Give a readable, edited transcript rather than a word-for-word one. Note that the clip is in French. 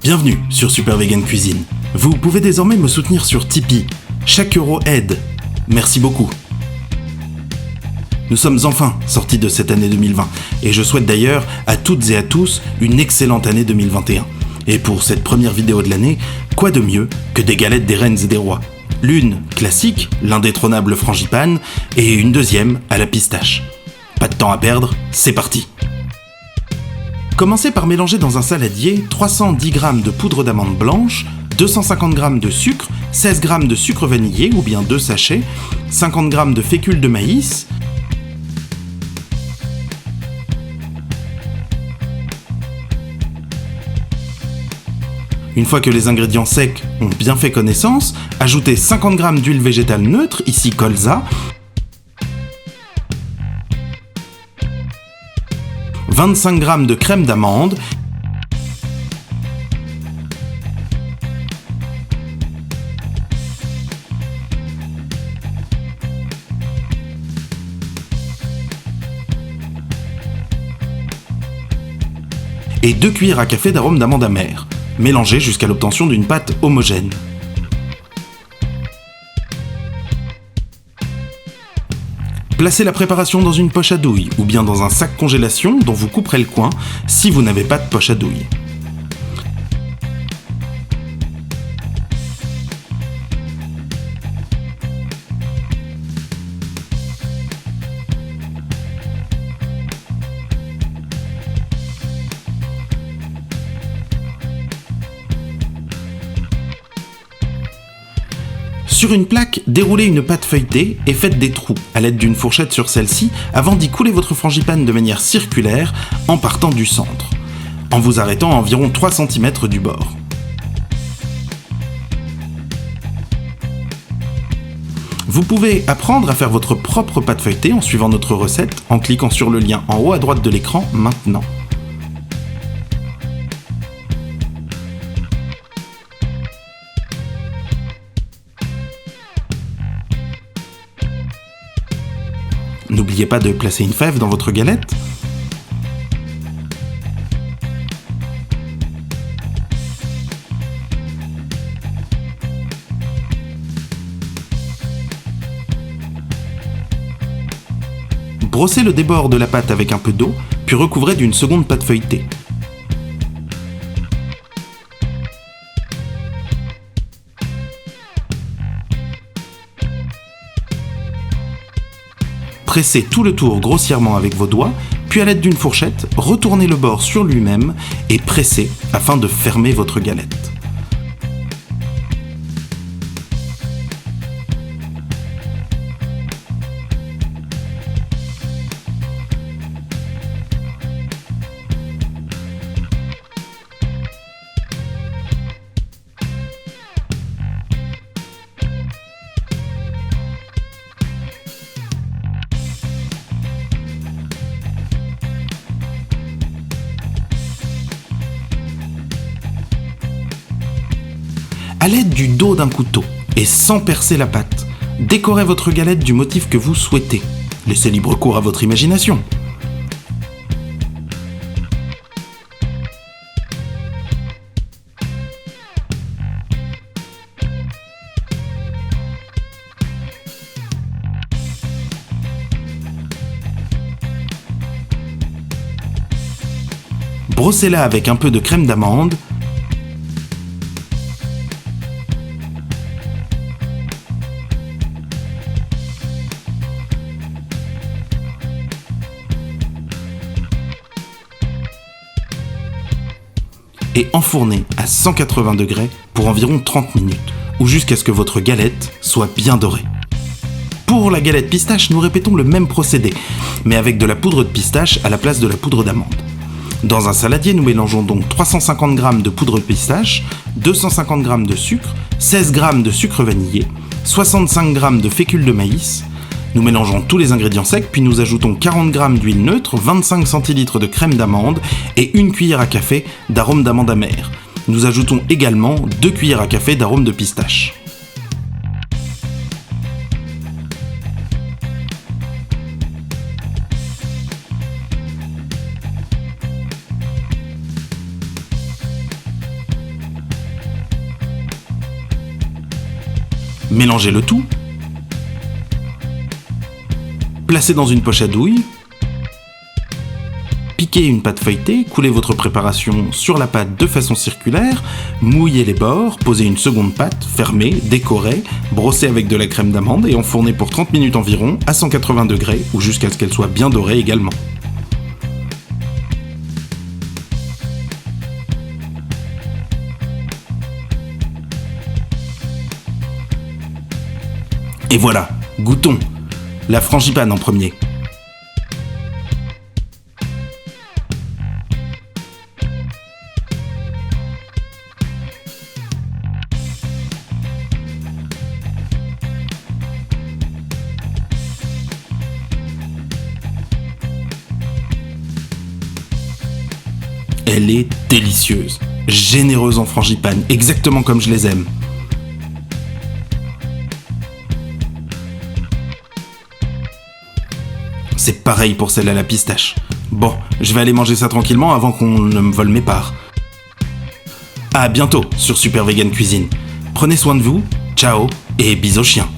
Bienvenue sur Super Vegan Cuisine. Vous pouvez désormais me soutenir sur Tipeee. Chaque euro aide. Merci beaucoup. Nous sommes enfin sortis de cette année 2020 et je souhaite d'ailleurs à toutes et à tous une excellente année 2021. Et pour cette première vidéo de l'année, quoi de mieux que des galettes des reines et des rois. L'une classique, l'indétrônable frangipane, et une deuxième à la pistache. Pas de temps à perdre, c'est parti. Commencez par mélanger dans un saladier 310 g de poudre d'amande blanche, 250 g de sucre, 16 g de sucre vanillé ou bien 2 sachets, 50 g de fécule de maïs, Une fois que les ingrédients secs ont bien fait connaissance, ajoutez 50 g d'huile végétale neutre, ici colza, 25 g de crème d'amande, et 2 cuillères à café d'arôme d'amande amère. Mélangez jusqu'à l'obtention d'une pâte homogène. Placez la préparation dans une poche à douille ou bien dans un sac congélation dont vous couperez le coin si vous n'avez pas de poche à douille. Sur une plaque, déroulez une pâte feuilletée et faites des trous à l'aide d'une fourchette sur celle-ci avant d'y couler votre frangipane de manière circulaire en partant du centre, en vous arrêtant à environ 3 cm du bord. Vous pouvez apprendre à faire votre propre pâte feuilletée en suivant notre recette en cliquant sur le lien en haut à droite de l'écran maintenant. N'oubliez pas de placer une fève dans votre galette. Brossez le débord de la pâte avec un peu d'eau, puis recouvrez d'une seconde pâte feuilletée. Pressez tout le tour grossièrement avec vos doigts, puis à l'aide d'une fourchette, retournez le bord sur lui-même et pressez afin de fermer votre galette. À l'aide du dos d'un couteau et sans percer la pâte, décorez votre galette du motif que vous souhaitez. Laissez libre cours à votre imagination. Brossez-la avec un peu de crème d'amande, et enfournez à 180 degrés pour environ 30 minutes, ou jusqu'à ce que votre galette soit bien dorée. Pour la galette pistache, nous répétons le même procédé, mais avec de la poudre de pistache à la place de la poudre d'amande. Dans un saladier, nous mélangeons donc 350 g de poudre de pistache, 250 g de sucre, 16 g de sucre vanillé, 65 g de fécule de maïs. Nous mélangeons tous les ingrédients secs, puis nous ajoutons 40 g d'huile neutre, 25 cl de crème d'amande et 1 cuillère à café d'arôme d'amande amère. Nous ajoutons également 2 cuillères à café d'arôme de pistache. Mélangez le tout. Placez dans une poche à douille. Piquez une pâte feuilletée, coulez votre préparation sur la pâte de façon circulaire, mouillez les bords, posez une seconde pâte, fermez, décorez, brossez avec de la crème d'amande et enfournez pour 30 minutes environ à 180 degrés ou jusqu'à ce qu'elle soit bien dorée également. Et voilà, goûtons. La frangipane en premier. Elle est délicieuse, généreuse en frangipane, exactement comme je les aime. C'est pareil pour celle à la pistache. Bon, je vais aller manger ça tranquillement avant qu'on ne me vole mes parts. À bientôt sur Super Vegan Cuisine. Prenez soin de vous, ciao et bisous aux chiens.